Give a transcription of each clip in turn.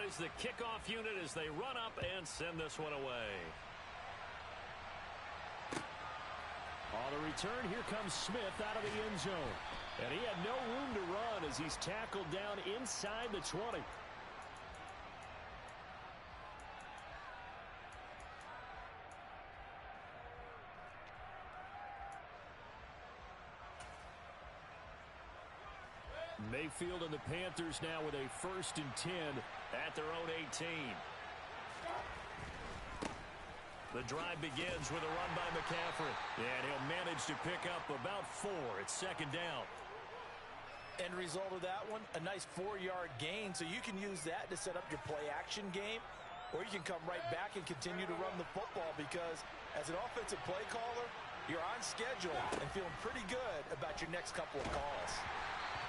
is the kickoff unit as they run up and send this one away. On the return, here comes Smith out of the end zone. And he had no room to run as he's tackled down inside the 20. Mayfield and the Panthers now with a 1st and 10 at their own 18. The drive begins with a run by McCaffrey. And he'll manage to pick up about 4. It's 2nd down. End result of that one, a nice 4-yard gain. So you can use that to set up your play-action game. Or you can come right back and continue to run the football because as an offensive play caller, you're on schedule and feeling pretty good about your next couple of calls.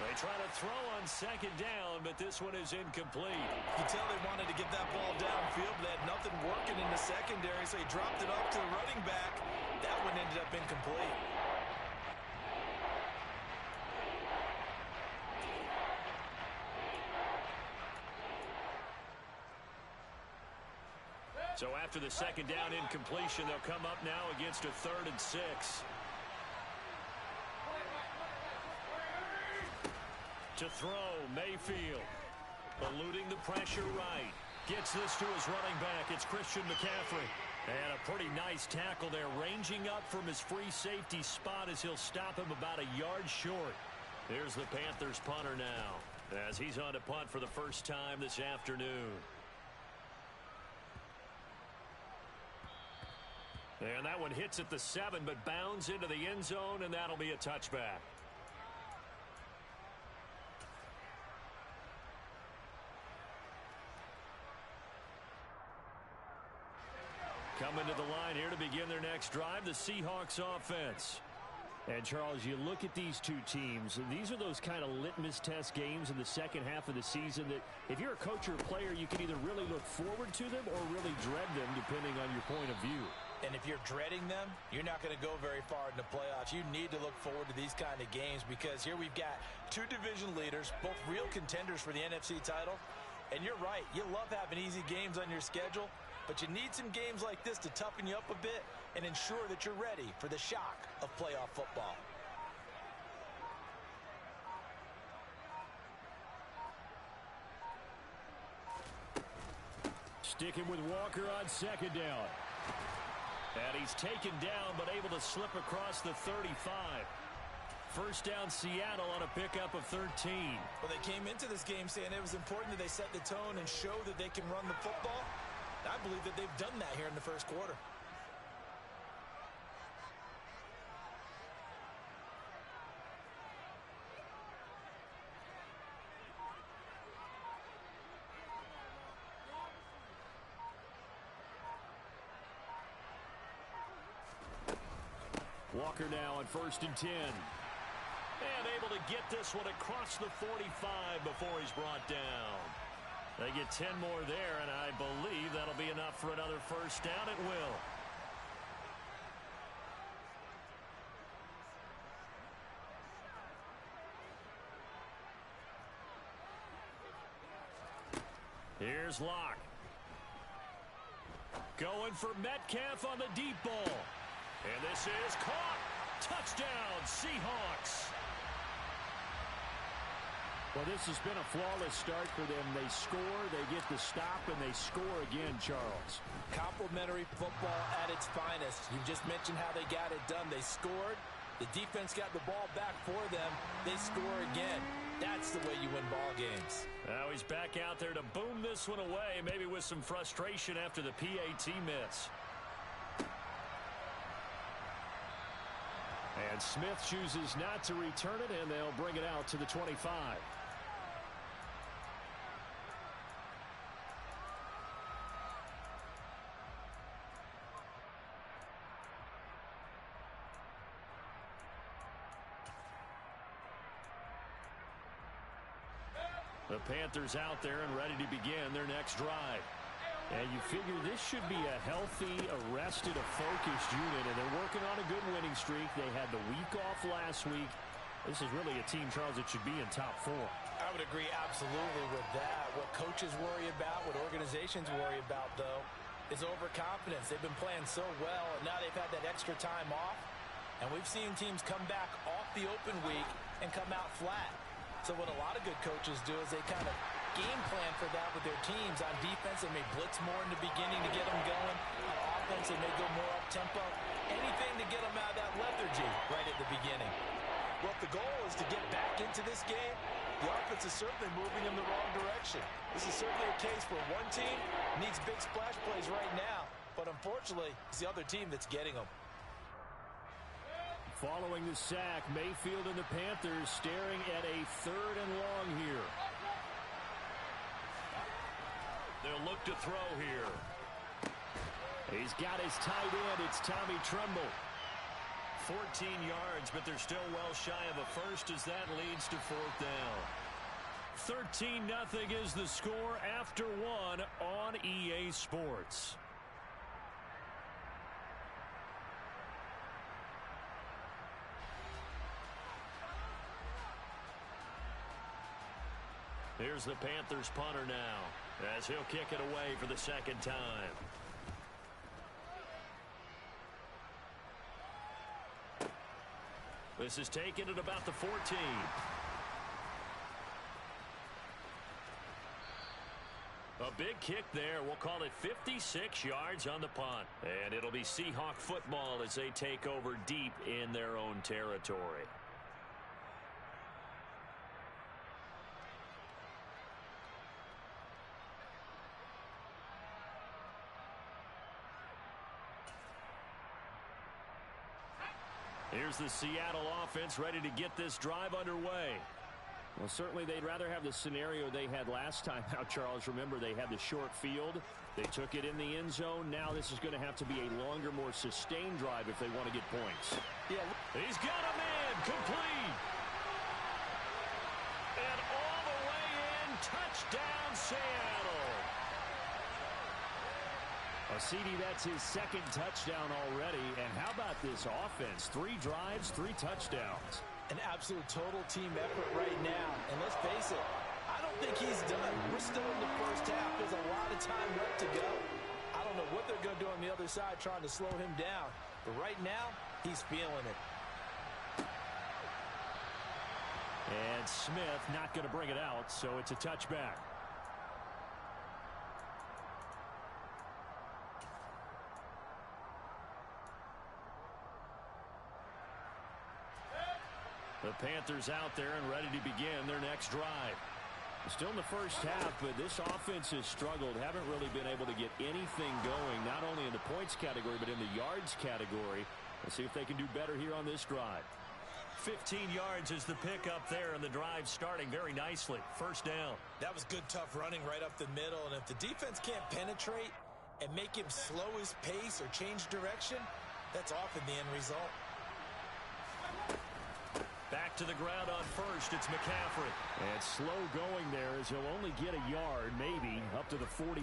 They try to throw on 2nd down, but this one is incomplete. You can tell they wanted to get that ball downfield, but they had nothing working in the secondary, so he dropped it off to the running back. That one ended up incomplete. So after the 2nd down incompletion, they'll come up now against a 3rd and 6. To throw, Mayfield. Eluding the pressure right. Gets this to his running back. It's Christian McCaffrey. And a pretty nice tackle there. Ranging up from his free safety spot as he'll stop him about a yard short. Here's the Panthers punter now as he's on to punt for the first time this afternoon. And that one hits at the 7 but bounds into the end zone, and that'll be a touchback. Coming to the line here to begin their next drive, the Seahawks offense. And, Charles, you look at these two teams, and these are those kind of litmus test games in the second half of the season that if you're a coach or a player, you can either really look forward to them or really dread them, depending on your point of view. And if you're dreading them, you're not going to go very far in the playoffs. You need to look forward to these kind of games because here we've got two division leaders, both real contenders for the NFC title. And you're right, you love having easy games on your schedule, but you need some games like this to toughen you up a bit and ensure that you're ready for the shock of playoff football. Sticking with Walker on 2nd down. And he's taken down but able to slip across the 35. First down Seattle on a pickup of 13. Well, they came into this game saying it was important that they set the tone and show that they can run the football. I believe that they've done that here in the first quarter. Walker now on 1st and 10. And able to get this one across the 45 before he's brought down. They get 10 more there, and I believe that'll be enough for another first down. It will. Here's Locke. Going for Metcalf on the deep ball. And this is caught. Touchdown, Seahawks. Well, this has been a flawless start for them. They score, they get the stop, and they score again, Charles. Complimentary football at its finest. You just mentioned how they got it done. They scored. The defense got the ball back for them. They score again. That's the way you win ball games. Now he's back out there to boom this one away, maybe with some frustration after the PAT miss. And Smith chooses not to return it, and they'll bring it out to the 25. The Panthers out there and ready to begin their next drive. And you figure this should be a healthy, arrested, a focused unit, and they're working on a good winning streak. They had the week off last week. This is really a team, Charles, that should be in top 4. I would agree absolutely with that. What coaches worry about, what organizations worry about, though, is overconfidence. They've been playing so well, and now they've had that extra time off. And we've seen teams come back off the open week and come out flat. So what a lot of good coaches do is they kind of game plan for that with their teams. On defense, they may blitz more in the beginning to get them going. On offense, they may go more up-tempo. Anything to get them out of that lethargy right at the beginning. Well, if the goal is to get back into this game, the offense is certainly moving in the wrong direction. This is certainly a case where one team needs big splash plays right now, but unfortunately, it's the other team that's getting them. Following the sack, Mayfield and the Panthers staring at a 3rd and long here. They'll look to throw here. He's got his tight end. It's Tommy Tremble. 14 yards, but they're still well shy of a first as that leads to 4th down. 13-0 is the score after 1 on EA Sports. Here's the Panthers punter now, as he'll kick it away for the 2nd time. This is taken at about the 14. A big kick there. We'll call it 56 yards on the punt. And it'll be Seahawk football as they take over deep in their own territory. Here's the Seattle offense ready to get this drive underway. Well, certainly they'd rather have the scenario they had last time out, Charles. Remember, they had the short field. They took it in the end zone. Now this is going to have to be a longer, more sustained drive if they want to get points. Yeah, he's got a man complete. And all the way in, touchdown Seattle. CD, that's his 2nd touchdown already. And how about this offense? 3 drives, 3 touchdowns. An absolute total team effort right now. And let's face it, I don't think he's done. We're still in the first half. There's a lot of time left to go. I don't know what they're going to do on the other side trying to slow him down. But right now, he's feeling it. And Smith not going to bring it out, so it's a touchback. The Panthers out there and ready to begin their next drive. Still in the first half, but this offense has struggled. Haven't really been able to get anything going, not only in the points category, but in the yards category. Let's see if they can do better here on this drive. 15 yards is the pickup there, and the drive starting very nicely. 1st down. That was good, tough running right up the middle, and if the defense can't penetrate and make him slow his pace or change direction, that's often the end result. Back to the ground on 1st, it's McCaffrey. And slow going there as he'll only get a yard, maybe, up to the 41.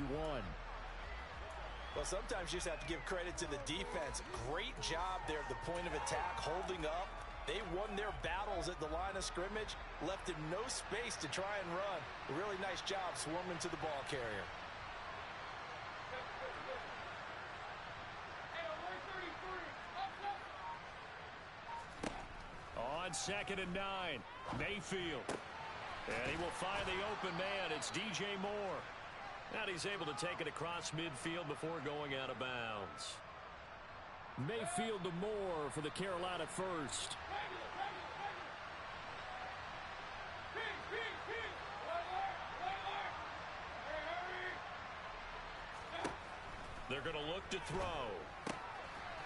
Well, sometimes you just have to give credit to the defense. Great job there at the point of attack, holding up. They won their battles at the line of scrimmage, left him no space to try and run. A really nice job swarming to the ball carrier. On 2nd and 9, Mayfield. And he will find the open man. It's DJ Moore. And he's able to take it across midfield before going out of bounds. Mayfield to Moore for the Carolina first. They're going to look to throw.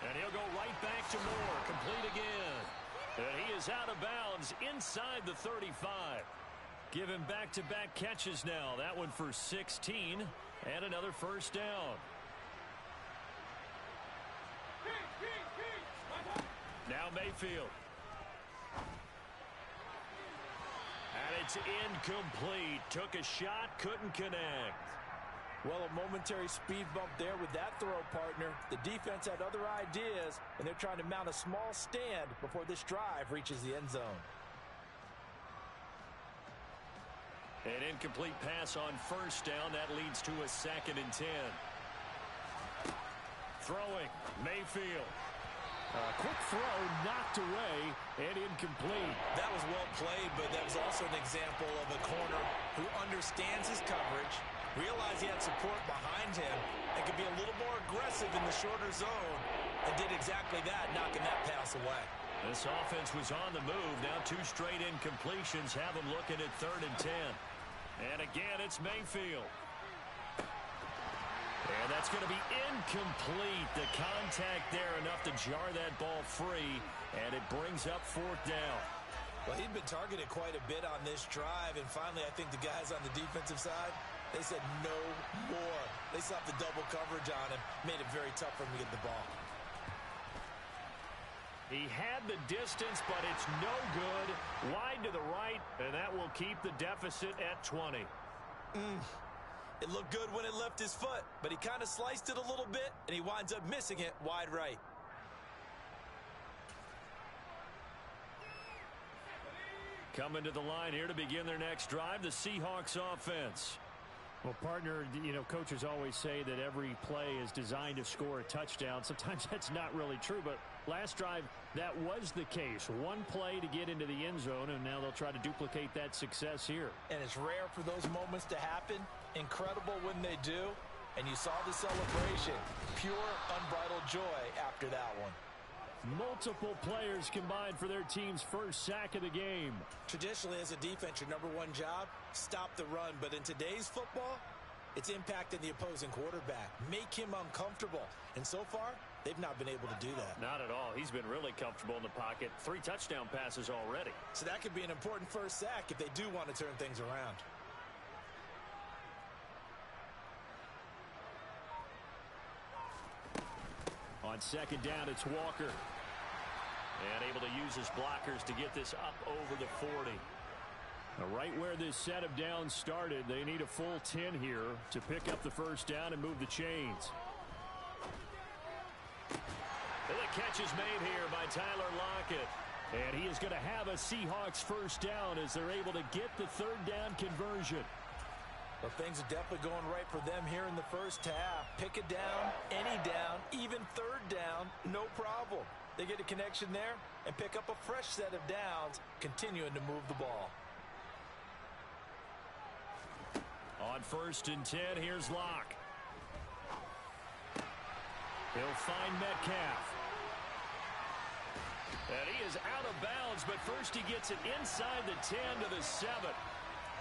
And he'll go right back to Moore. Complete again. And he is out of bounds inside the 35. Given back-to-back catches now. That one for 16 and another 1st down. Now Mayfield. And it's incomplete. Took a shot, couldn't connect. Well, a momentary speed bump there with that throw, partner. The defense had other ideas, and they're trying to mount a small stand before this drive reaches the end zone. An incomplete pass on first down. That leads to a 2nd and 10. Throwing, Mayfield. Quick throw, knocked away, and incomplete. That was well played, but that was also an example of a corner who understands his coverage, realized he had support behind him, and could be a little more aggressive in the shorter zone, and did exactly that, knocking that pass away. This offense was on the move. Now 2 straight incompletions have them looking at 3rd and 10. And again, it's Mayfield. And that's going to be incomplete. The contact there enough to jar that ball free, and it brings up 4th down. Well, he'd been targeted quite a bit on this drive, and finally I think the guys on the defensive side, they said no more. They slapped the double coverage on him, made it very tough for him to get the ball. He had the distance, but it's no good. Wide to the right, and that will keep the deficit at 20. It looked good when it left his foot, but he kind of sliced it a little bit, and he winds up missing it wide right. Coming to the line here to begin their next drive, the Seahawks offense. Well, partner, you know, coaches always say that every play is designed to score a touchdown. Sometimes that's not really true, but last drive, that was the case. One play to get into the end zone, and now they'll try to duplicate that success here. And it's rare for those moments to happen. Incredible when they do. And you saw the celebration. Pure, unbridled joy after that one. Multiple players combined for their team's first sack of the game. Traditionally, as a defense, your number one job, stop the run. But in today's football, it's impacting the opposing quarterback. Make him uncomfortable. And so far, they've not been able to do that. Not at all. He's been really comfortable in the pocket. 3 touchdown passes already. So that could be an important first sack if they do want to turn things around. On 2nd down, it's Walker. And able to use his blockers to get this up over the 40. Now, right where this set of downs started, they need a full 10 here to pick up the first down and move the chains. And the catch is made here by Tyler Lockett. And he is going to have a Seahawks first down as they're able to get the 3rd down conversion. Well, things are definitely going right for them here in the first half. Pick a down, any down, even 3rd down, no problem. They get a connection there and pick up a fresh set of downs, continuing to move the ball. On 1st and 10, here's Locke. He'll find Metcalf. And he is out of bounds, but first he gets it inside the 10 to the 7.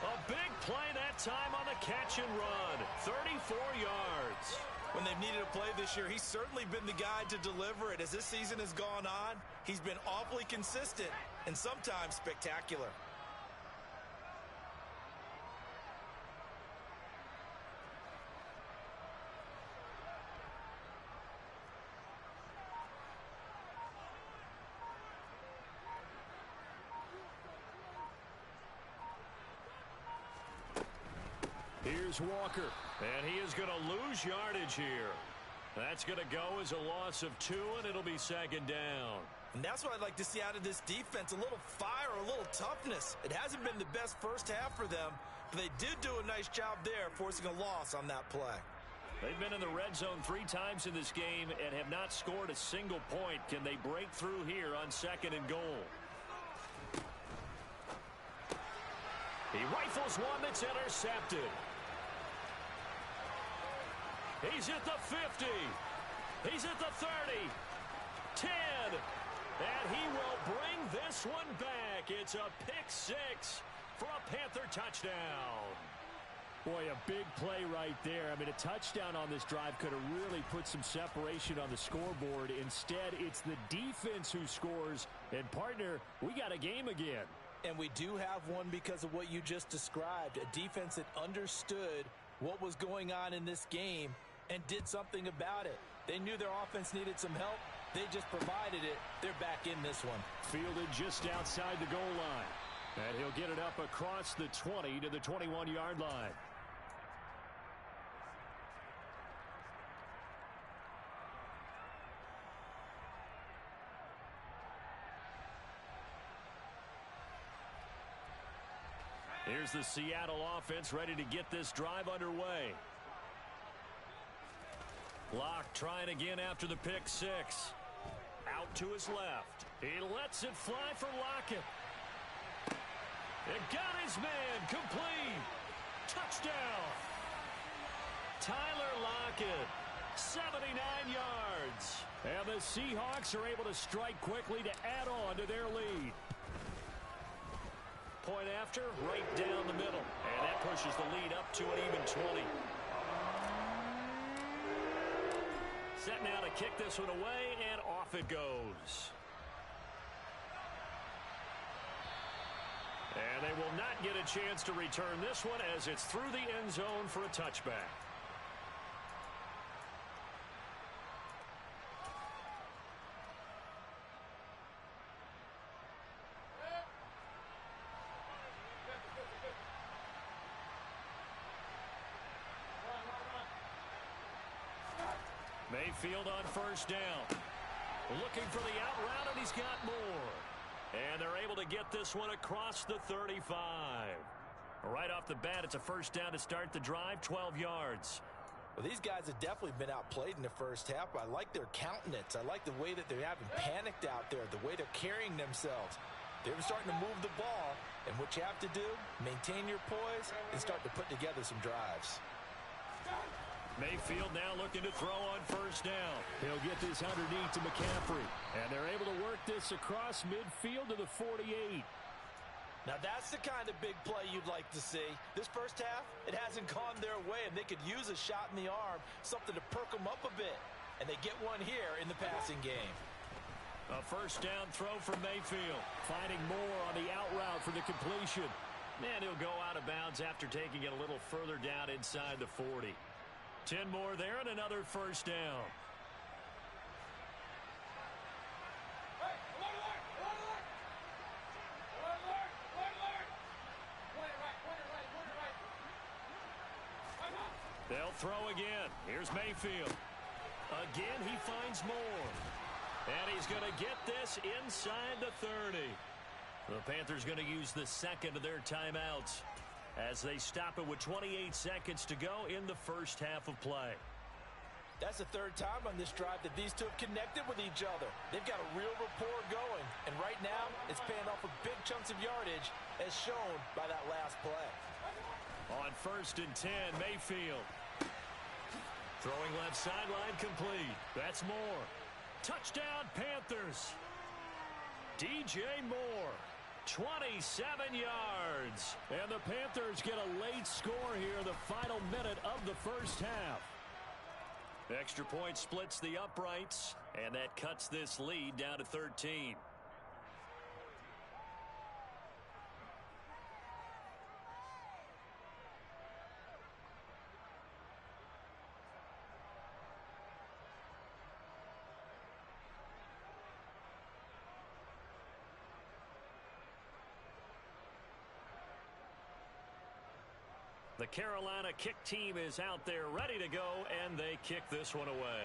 A big play that time on the catch and run. 34 yards. When they've needed a play this year, he's certainly been the guy to deliver it. As this season has gone on, he's been awfully consistent and sometimes spectacular. Here's Walker, and he is going to lose yardage here. That's going to go as a loss of 2, and it'll be 2nd down. And that's what I'd like to see out of this defense, a little fire, a little toughness. It hasn't been the best first half for them, but they did do a nice job there, forcing a loss on that play. They've been in the red zone 3 times in this game and have not scored a single point. Can they break through here on 2nd and goal? He rifles one that's intercepted. He's at the 50. He's at the 30. 10. And he will bring this one back. It's a pick 6 for a Panther touchdown. Boy, a big play right there. I mean, a touchdown on this drive could have really put some separation on the scoreboard. Instead, it's the defense who scores. And, partner, we got a game again. And we do have one because of what you just described. A defense that understood what was going on in this game and did something about it. They knew their offense needed some help. They just provided it. They're back in this one. Fielded just outside the goal line. And he'll get it up across the 20 to the 21-yard line. Here's the Seattle offense ready to get this drive underway. Locke trying again after the pick six. Out to his left. He lets it fly for Lockett. It got his man. Complete. Touchdown. Tyler Lockett. 79 yards. And the Seahawks are able to strike quickly to add on to their lead. Point after, right down the middle. And that pushes the lead up to an even 20. Set now to kick this one away, and off it goes. And they will not get a chance to return this one as it's through the end zone for a touchback. Mayfield on first down. Looking for the out route, and he's got more. And they're able to get this one across the 35. Right off the bat, it's a first down to start the drive, 12 yards. Well, these guys have definitely been outplayed in the first half. I like their countenance. I like the way that they're having panicked out there, the way they're carrying themselves. They're starting to move the ball, and what you have to do, maintain your poise and start to put together some drives. Mayfield now looking to throw on first down. He'll get this underneath to McCaffrey. And they're able to work this across midfield to the 48. Now that's the kind of big play you'd like to see. This first half, it hasn't gone their way, and they could use a shot in the arm, something to perk them up a bit. And they get one here in the passing game. A first down throw from Mayfield. Finding more on the out route for the completion. And he'll go out of bounds after taking it a little further down inside the 40. 10 more there and another first down. They'll throw again. Here's Mayfield. Again, he finds more. And he's going to get this inside the 30. The Panthers going to use the second of their timeouts as they stop it with 28 seconds to go in the first half of play. That's the third time on this drive that these two have connected with each other. They've got a real rapport going, and right now it's paying off with big chunks of yardage as shown by that last play. On first and 10, Mayfield. Throwing left sideline complete. That's Moore. Touchdown Panthers. DJ Moore. 27 yards. And the Panthers get a late score here, the final minute of the first half. Extra point splits the uprights, and that cuts this lead down to 13. The Carolina kick team is out there ready to go, and they kick this one away.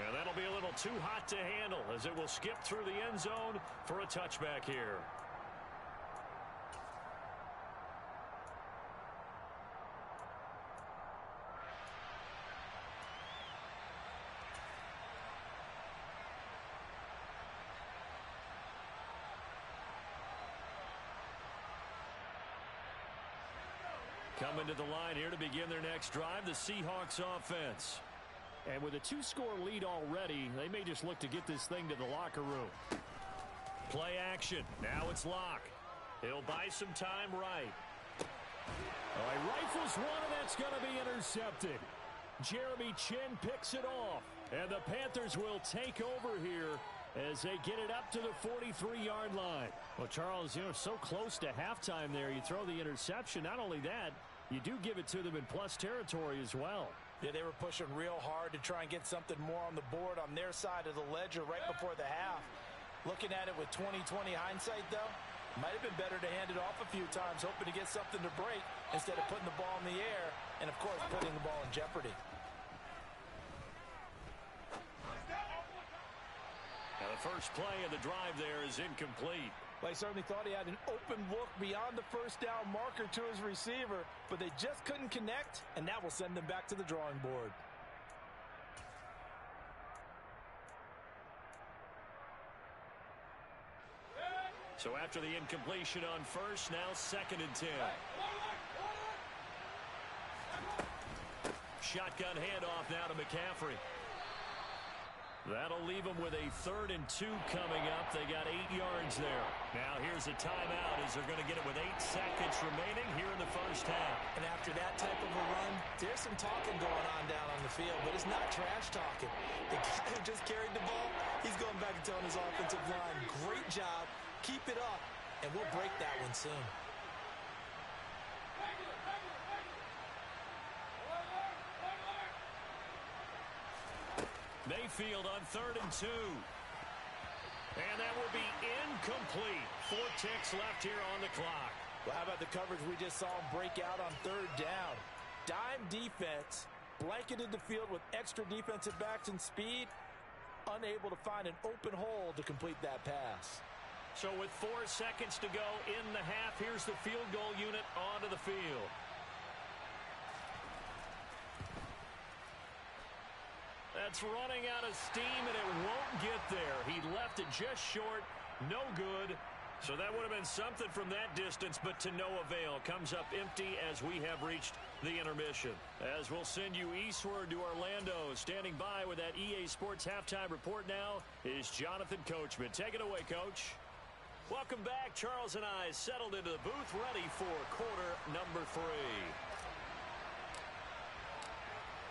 And that'll be a little too hot to handle as it will skip through the end zone for a touchback here. Coming to the line here to begin their next drive, the Seahawks offense. And with a two-score lead already, they may just look to get this thing to the locker room. Play action. Now it's Locke. He'll buy some time right. All right, rifles one, and that's going to be intercepted. Jeremy Chin picks it off. And the Panthers will take over here as they get it up to the 43-yard line. Well, Charles, so close to halftime there. You throw the interception. Not only that, you do give it to them in plus territory as well. Yeah, they were pushing real hard to try and get something more on the board on their side of the ledger right before the half. Looking at it with 20/20 hindsight, though, might have been better to hand it off a few times, hoping to get something to break instead of putting the ball in the air and, of course, putting the ball in jeopardy. Now the first play of the drive there is incomplete. Well, he certainly thought he had an open look beyond the first down marker to his receiver, but they just couldn't connect, and that will send them back to the drawing board. So after the incompletion on first, now 2nd and 10. Shotgun handoff now to McCaffrey. That'll leave them with a 3rd and 2 coming up. They got 8 yards there. Now here's a timeout as they're going to get it with 8 seconds remaining here in the first half. And after that type of a run, there's some talking going on down on the field, but it's not trash talking. The guy who just carried the ball, he's going back and telling his offensive line, great job, keep it up, and we'll break that one soon. Mayfield on 3rd and 2. And that will be incomplete. 4 ticks left here on the clock. Well, how about the coverage we just saw him break out on 3rd down? Dime defense, blanketed the field with extra defensive backs and speed, unable to find an open hole to complete that pass. So with 4 seconds to go in the half, here's the field goal unit onto the field. That's running out of steam, and it won't get there. He left it just short. No good. So that would have been something from that distance, but to no avail. Comes up empty as we have reached the intermission. As we'll send you eastward to Orlando. Standing by with that EA Sports halftime report now is Jonathan Coachman. Take it away, Coach. Welcome back. Charles and I settled into the booth, ready for quarter number 3.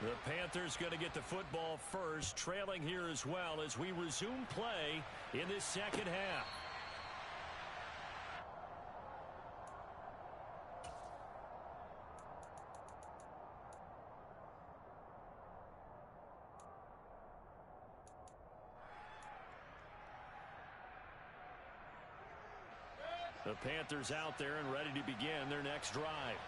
The Panthers going to get the football first, trailing here as well as we resume play in this second half. The Panthers out there and ready to begin their next drive.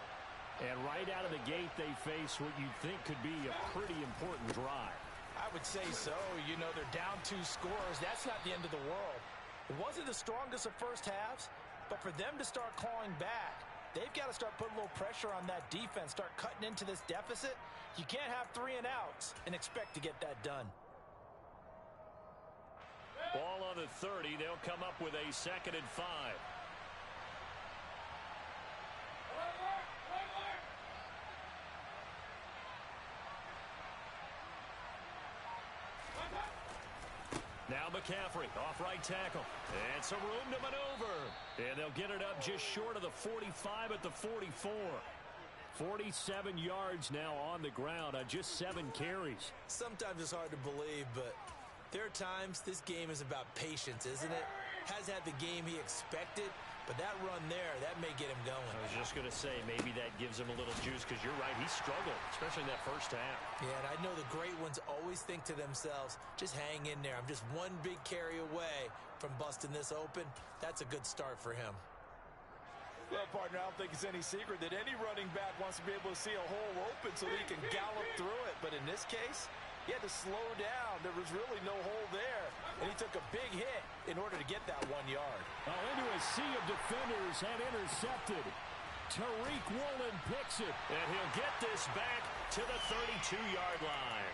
And right out of the gate, they face what you think could be a pretty important drive. I would say so. You know, they're down 2 scores. That's not the end of the world. It wasn't the strongest of first halves, but for them to start clawing back, they've got to start putting a little pressure on that defense, start cutting into this deficit. You can't have 3 and outs and expect to get that done. Ball on the 30. They'll come up with a 2nd and 5. Now McCaffrey off right tackle. And some room to maneuver. And they'll get it up just short of the 45 at the 44. 47 yards now on the ground on just 7 carries. Sometimes it's hard to believe, but there are times this game is about patience, isn't it? Has had the game he expected, but that run there, that may get him going. I was just going to say, maybe that gives him a little juice, because you're right, he struggled, especially in that first half. Yeah, and I know the great ones always think to themselves, just hang in there. I'm just one big carry away from busting this open. That's a good start for him. Well, partner, I don't think it's any secret that any running back wants to be able to see a hole open so that he can gallop through it. But in this case, he had to slow down. There was really no hole there, and he took a big hit in order to get that 1 yard. Oh, into a sea of defenders and intercepted. Tariq Woolen picks it. And he'll get this back to the 32-yard line.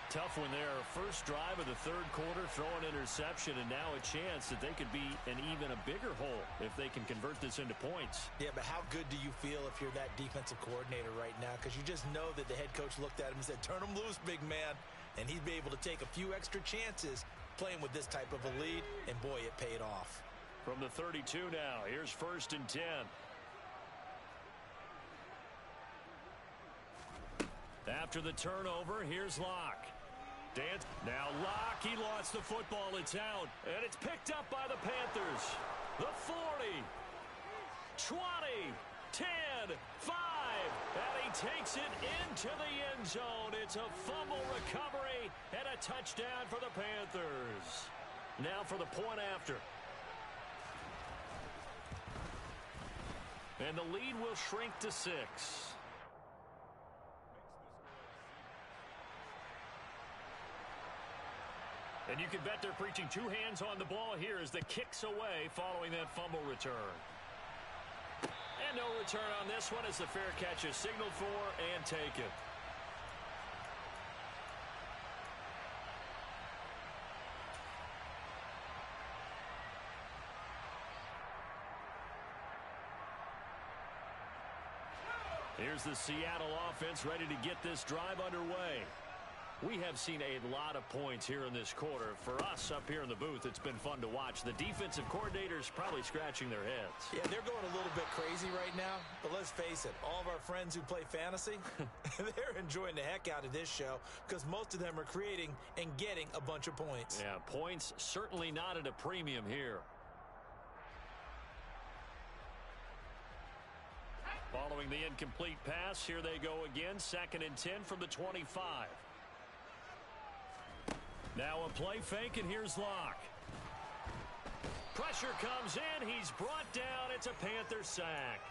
Tough one there. First drive of the 3rd quarter, throw an interception, and now a chance that they could be an even a bigger hole if they can convert this into points. Yeah, but how good do you feel if you're that defensive coordinator right now? Because you just know that the head coach looked at him and said, turn him loose, big man. And he'd be able to take a few extra chances playing with this type of a lead, and boy, it paid off. From the 32 now, here's 1st and 10. After the turnover, here's Locke. Now Locke, he lost the football. It's out, and it's picked up by the Panthers. The 40, 20, 10, 5, and he takes it into the end zone. It's a fumble recovery and a touchdown for the Panthers. Now for the point after. And the lead will shrink to 6. And you can bet they're preaching two hands on the ball here as the kick's away following that fumble return. And no return on this one as the fair catch is signaled for and taken. Here's the Seattle offense ready to get this drive underway. We have seen a lot of points here in this quarter. For us up here in the booth, it's been fun to watch. The defensive coordinators probably scratching their heads. Yeah, they're going a little bit crazy right now. But let's face it, all of our friends who play fantasy, they're enjoying the heck out of this show because most of them are creating and getting a bunch of points. Yeah, points certainly not at a premium here. Following the incomplete pass, here they go again. 2nd and 10 from the 25. Now a play fake, and here's Locke. Pressure comes in. He's brought down. It's a Panther sack.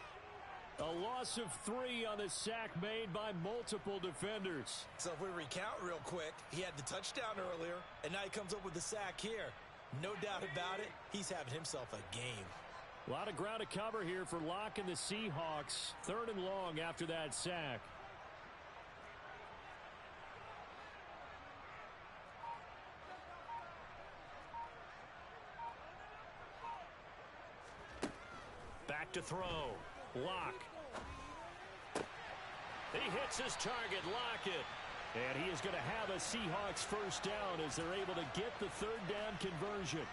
A loss of 3 on the sack made by multiple defenders. So if we recount real quick, he had the touchdown earlier, and now he comes up with the sack here. No doubt about it, he's having himself a game. A lot of ground to cover here for Locke and the Seahawks. 3rd and long after that sack. Back to throw. Locke. He hits his target. Lockett. And he is going to have a Seahawks first down as they're able to get the 3rd down conversion.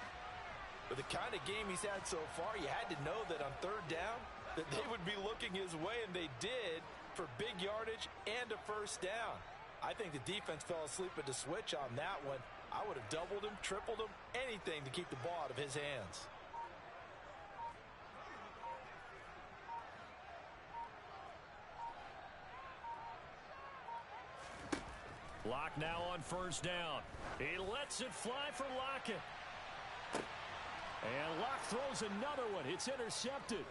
With the kind of game he's had so far, you had to know that on 3rd down that they would be looking his way, and they did, for big yardage and a first down. I think the defense fell asleep at the switch on that one. I would have doubled him, tripled him, anything to keep the ball out of his hands. Locke now on 1st down. He lets it fly for Lockett. And Locke throws another one. It's intercepted.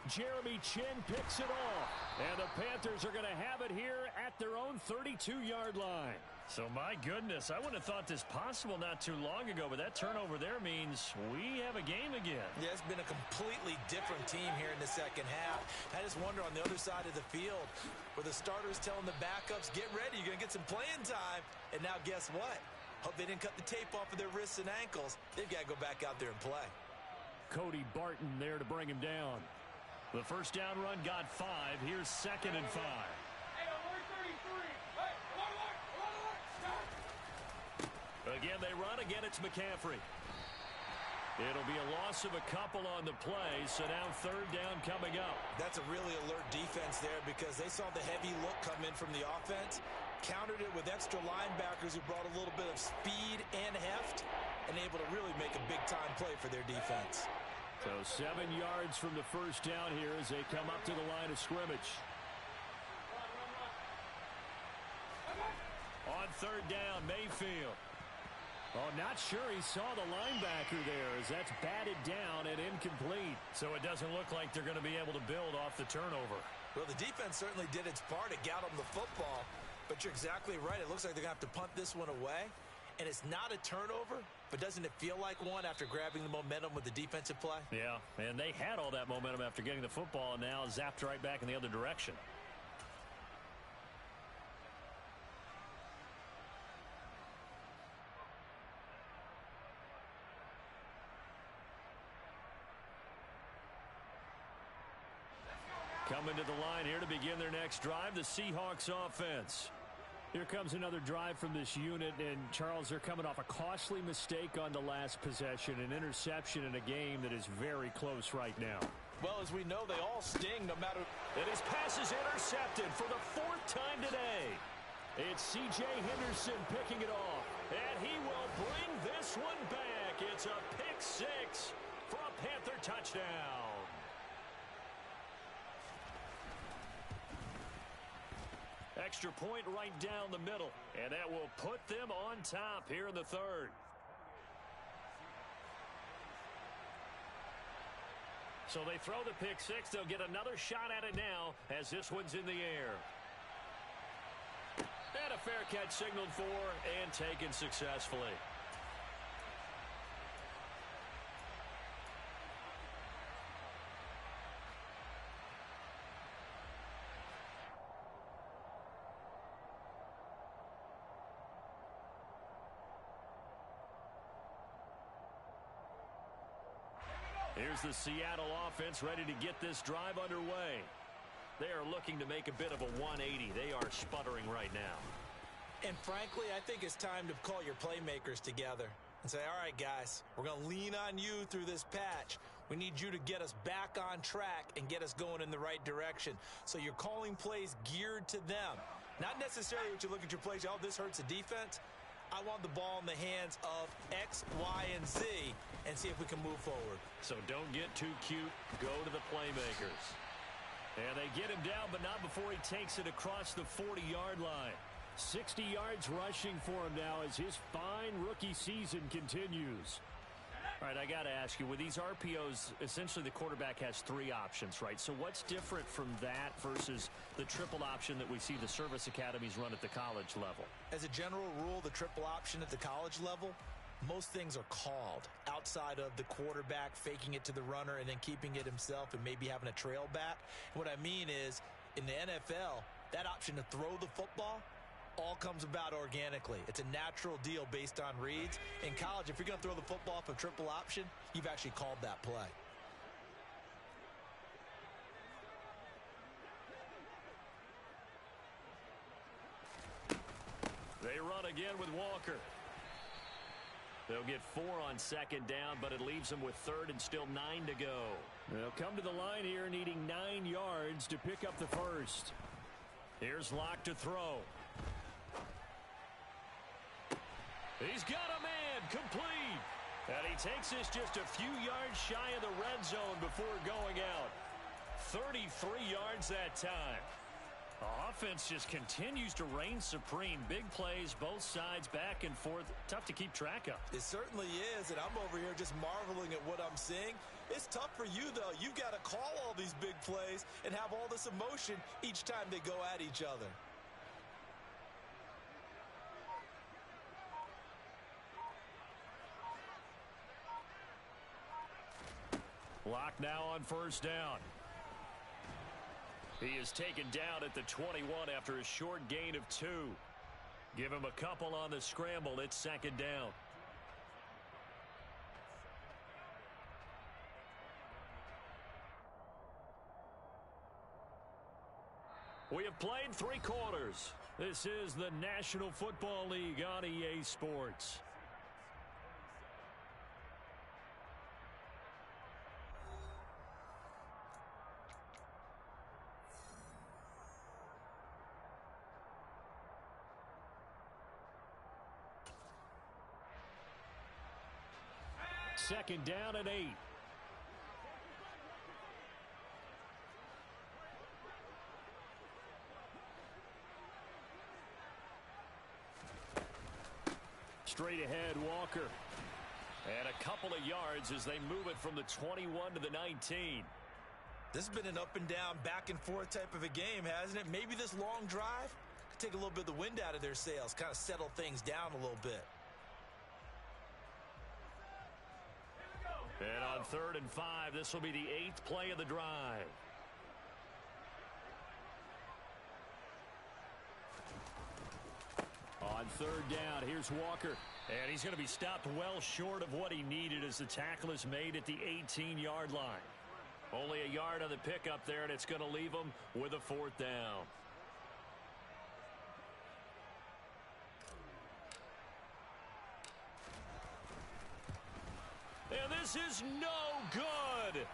Jeremy Chin picks it off. And the Panthers are going to have it here at their own 32-yard line. So, my goodness, I wouldn't have thought this possible not too long ago, but that turnover there means we have a game again. Yeah, it's been a completely different team here in the second half. I just wonder on the other side of the field where the starters telling the backups, get ready, you're going to get some playing time. And now guess what? Hope they didn't cut the tape off of their wrists and ankles. They've got to go back out there and play. Cody Barton there to bring him down. The first down run got 5. Here's 2nd and 5. Again, they run. Again, it's McCaffrey. It'll be a loss of a couple on the play, so now 3rd down coming up. That's a really alert defense there because they saw the heavy look come in from the offense, countered it with extra linebackers who brought a little bit of speed and heft, and able to really make a big-time play for their defense. So 7 yards from the first down here as they come up to the line of scrimmage. On 3rd down, Mayfield. Oh, not sure he saw the linebacker there as that's batted down and incomplete. So it doesn't look like they're going to be able to build off the turnover. Well, the defense certainly did its part to get them the football, but you're exactly right. It looks like they're going to have to punt this one away, and it's not a turnover, but doesn't it feel like one after grabbing the momentum with the defensive play? Yeah, and they had all that momentum after getting the football and now zapped right back in the other direction. Coming to the line here to begin their next drive, the Seahawks offense. Here comes another drive from this unit, and Charles, they're coming off a costly mistake on the last possession, an interception in a game that is very close right now. Well, as we know, they all sting no matter. And his pass is intercepted for the 4th time today. It's C.J. Henderson picking it off. And he will bring this one back. It's a pick 6 for a Panther touchdown. Extra point right down the middle, and that will put them on top here in the 3rd. So they throw the pick 6. They'll get another shot at it now as this one's in the air. And a fair catch signaled for and taken successfully. Here's the Seattle offense ready to get this drive underway. They are looking to make a bit of a 180. They are sputtering right now. And frankly, I think it's time to call your playmakers together and say, all right, guys, we're going to lean on you through this patch. We need you to get us back on track and get us going in the right direction. So you're calling plays geared to them. Not necessarily what you look at your plays, oh, this hurts the defense. I want the ball in the hands of X, Y, and Z and see if we can move forward. So don't get too cute. Go to the playmakers. And they get him down, but not before he takes it across the 40-yard line. 60 yards rushing for him now as his fine rookie season continues. All right, I got to ask you, with these RPOs, essentially the quarterback has three options, right? So what's different from that versus the triple option that we see the service academies run at the college level? As a general rule, the triple option at the college level, most things are called outside of the quarterback faking it to the runner and then keeping it himself and maybe having a trail back. What I mean is, in the NFL, that option to throw the football all comes about organically. It's a natural deal based on reads. In college, if you're going to throw the football off a triple option, you've actually called that play. They run again with Walker. They'll get 4 on second down, but it leaves them with third and still 9 to go. They'll come to the line here needing 9 yards to pick up the first. Here's Locke to throw. He's got a man, complete. And he takes this just a few yards shy of the red zone before going out. 33 yards that time. The offense just continues to reign supreme. Big plays, both sides, back and forth. Tough to keep track of. It certainly is, and I'm over here just marveling at what I'm seeing. It's tough for you, though. You've got to call all these big plays and have all this emotion each time they go at each other. Locke now on first down. He is taken down at the 21 after a short gain of 2. Give him a couple on the scramble. It's second down. We have played 3 quarters. This is the National Football League on EA Sports. Second down and 8. Straight ahead, Walker. And a couple of yards as they move it from the 21 to the 19. This has been an up and down, back and forth type of a game, hasn't it? Maybe this long drive could take a little bit of the wind out of their sails, kind of settle things down a little bit. And on 3rd and 5, this will be the 8th play of the drive. On 3rd down, here's Walker. And he's going to be stopped well short of what he needed as the tackle is made at the 18-yard line. Only a yard on the pickup there, and it's going to leave him with a 4th down. And this is no good.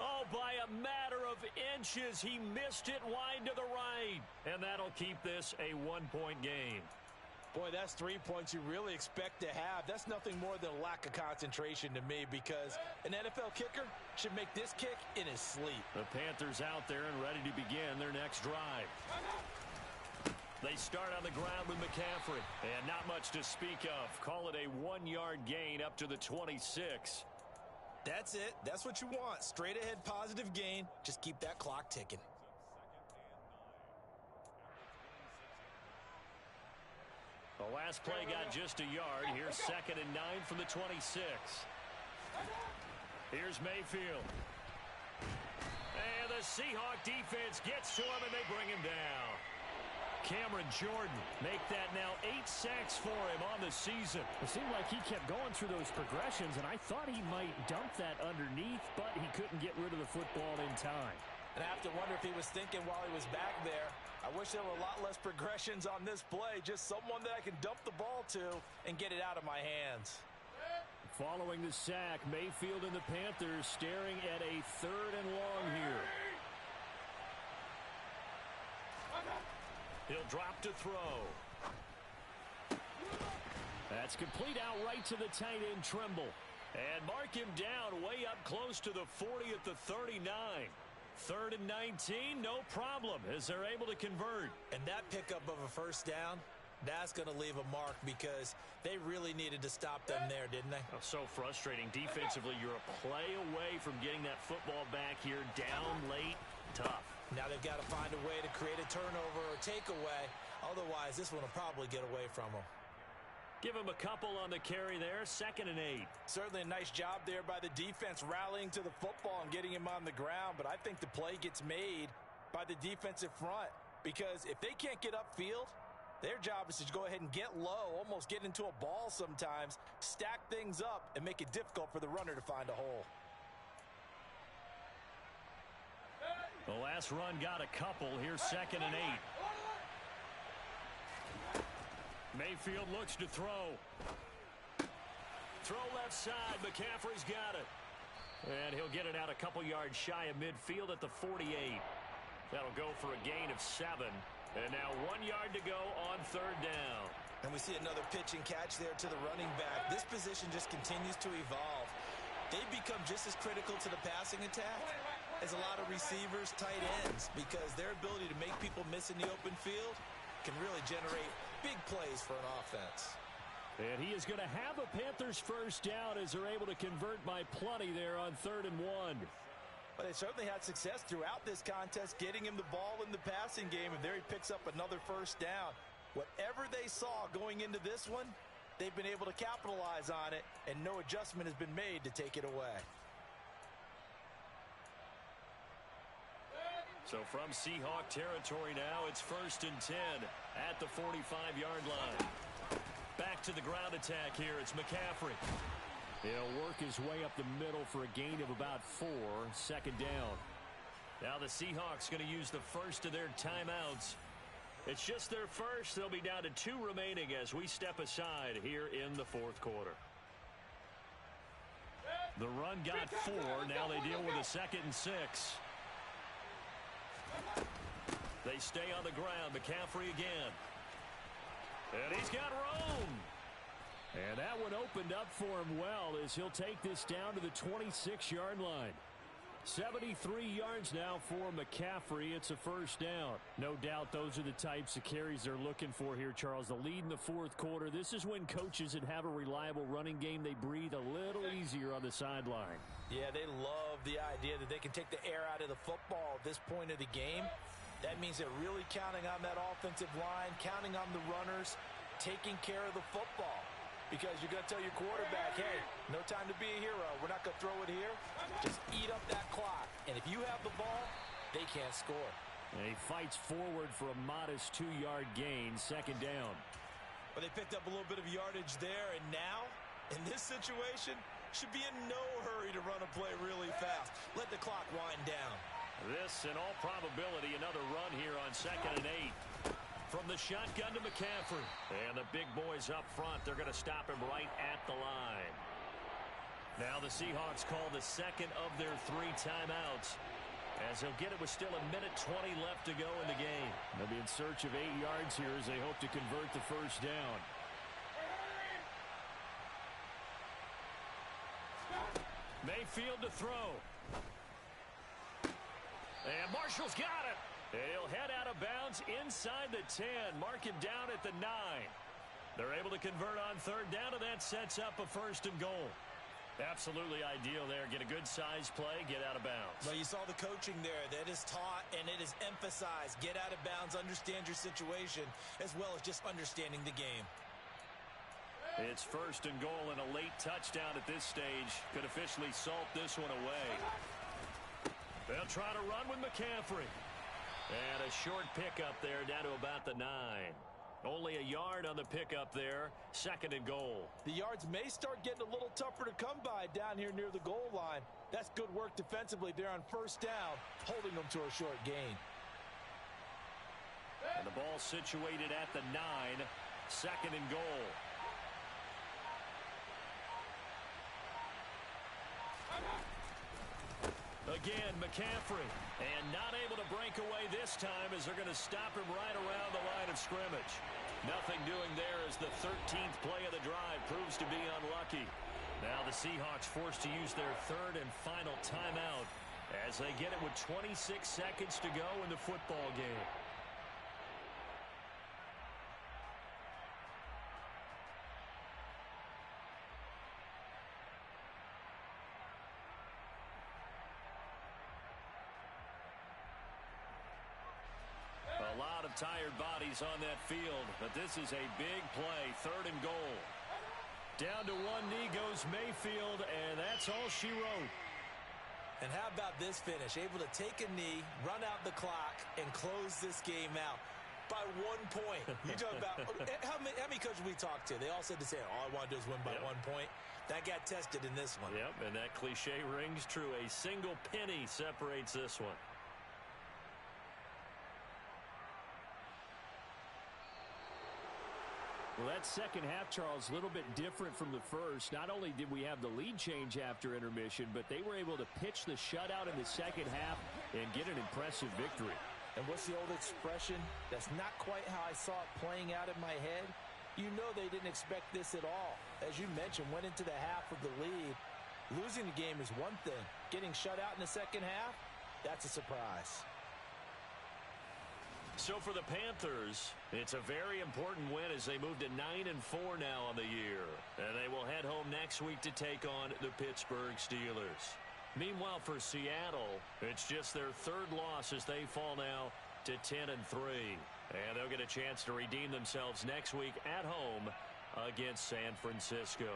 Oh, by a matter of inches, he missed it wide to the right. And that'll keep this a 1-point game. Boy, that's 3 points you really expect to have. That's nothing more than a lack of concentration to me, because an NFL kicker should make this kick in his sleep. The Panthers out there and ready to begin their next drive. They start on the ground with McCaffrey. And not much to speak of. Call it a 1-yard gain up to the 26. That's it. That's what you want. Straight ahead positive gain. Just keep that clock ticking. The last play got just a yard. Here's 2nd and 9 from the 26. Here's Mayfield. And the Seahawk defense gets to him, and they bring him down. Cameron Jordan make that now 8 sacks for him on the season. It seemed like he kept going through those progressions, and I thought he might dump that underneath, but he couldn't get rid of the football in time. And I have to wonder if he was thinking while he was back there, I wish there were a lot less progressions on this play, just someone that I can dump the ball to and get it out of my hands. Following the sack, Mayfield and the Panthers staring at a 3rd and long here. He'll drop to throw. That's complete out right to the tight end, Trimble. And mark him down way up close to the 40 at the 39. 3rd and 19, no problem, as they're able to convert. And that pickup of a first down, that's going to leave a mark because they really needed to stop them there, didn't they? Oh, so frustrating. Defensively, you're a play away from getting that football back here, down late, tough. Now they've got to find a way to create a turnover or takeaway. Otherwise, this one will probably get away from them. Give him a couple on the carry there, 2nd and 8. Certainly a nice job there by the defense rallying to the football and getting him on the ground, but I think the play gets made by the defensive front because if they can't get upfield, their job is to go ahead and get low, almost get into a ball sometimes, stack things up, and make it difficult for the runner to find a hole. The last run got a couple. Here's 2nd and 8. Mayfield looks to throw. Throw left side. McCaffrey's got it. And he'll get it out a couple yards shy of midfield at the 48. That'll go for a gain of 7. And now 1 yard to go on 3rd down. And we see another pitch and catch there to the running back. This position just continues to evolve. They've become just as critical to the passing attack as a lot of receivers, tight ends, because their ability to make people miss in the open field can really generate big plays for an offense. And he is going to have a Panthers first down as they're able to convert by plenty there on 3rd and 1. But they certainly had success throughout this contest, getting him the ball in the passing game, and there he picks up another first down. Whatever they saw going into this one, they've been able to capitalize on it, and no adjustment has been made to take it away. So from Seahawk territory now, it's 1st and 10 at the 45-yard line. Back to the ground attack here. It's McCaffrey. He'll work his way up the middle for a gain of about 4, 2nd down. Now the Seahawks going to use the first of their timeouts. It's just their first. They'll be down to 2 remaining as we step aside here in the 4th quarter. The run got 4. Now they deal with a 2nd and 6. They stay on the ground. McCaffrey again. And he's got room. And that one opened up for him well as he'll take this down to the 26-yard line. 73 yards now for McCaffrey. It's a first down. No doubt those are the types of carries they're looking for here, Charles. The lead in the 4th quarter. This is when coaches that have a reliable running game, they breathe a little easier on the sideline. Yeah, they love the idea that they can take the air out of the football at this point of the game. That means they're really counting on that offensive line, counting on the runners, taking care of the football. Because you're going to tell your quarterback, hey, no time to be a hero. We're not going to throw it here. Just eat up that clock. And if you have the ball, they can't score. And he fights forward for a modest 2-yard gain, 2nd down. Well, they picked up a little bit of yardage there. And now, in this situation, should be in no hurry to run a play really fast. Let the clock wind down. This, in all probability, another run here on 2nd and 8. From the shotgun to McCaffrey. And the big boys up front, they're going to stop him right at the line. Now the Seahawks call the 2nd of their 3 timeouts. As they'll get it with still 1:20 left to go in the game. They'll be in search of 8 yards here as they hope to convert the first down. Mayfield to throw. And Marshall's got it. He'll head out of bounds inside the 10. Mark him down at the 9. They're able to convert on 3rd down, and that sets up a 1st and goal. Absolutely ideal there. Get a good size play, get out of bounds. Well, you saw the coaching there. That is taught and it is emphasized. Get out of bounds, understand your situation, as well as just understanding the game. It's 1st and goal, and a late touchdown at this stage could officially salt this one away. They'll try to run with McCaffrey. And a short pickup there down to about the 9. Only a yard on the pickup there. 2nd and goal. The yards may start getting a little tougher to come by down here near the goal line. That's good work defensively there on 1st down, holding them to a short gain. And the ball situated at the 9. 2nd and goal. Again, McCaffrey. And not able to break away this time as they're going to stop him right around the line of scrimmage. Nothing doing there as the 13th play of the drive proves to be unlucky. Now the Seahawks forced to use their 3rd and final timeout as they get it with 26 seconds to go in the football game. A lot of tired bodies on that field, but this is a big play. 3rd and goal. Down to one knee goes Mayfield, and that's all she wrote. And how about this finish? Able to take a knee, run out the clock, and close this game out by 1 point. You talk about how many coaches we talked to? They all said the same. All I want to do is win by 1 point. That got tested in this one. Yep, and that cliche rings true. A single penny separates this one. Well, that second half, Charles, a little bit different from the first. Not only did we have the lead change after intermission, but they were able to pitch the shutout in the second half and get an impressive victory. And what's the old expression? That's not quite how I saw it playing out in my head. You know they didn't expect this at all. As you mentioned, went into the half with the lead. Losing the game is one thing. Getting shut out in the second half, that's a surprise. So for the Panthers, it's a very important win as they move to 9-4 now on the year. And they will head home next week to take on the Pittsburgh Steelers. Meanwhile, for Seattle, it's just their 3rd loss as they fall now to 10-3. And they'll get a chance to redeem themselves next week at home against San Francisco.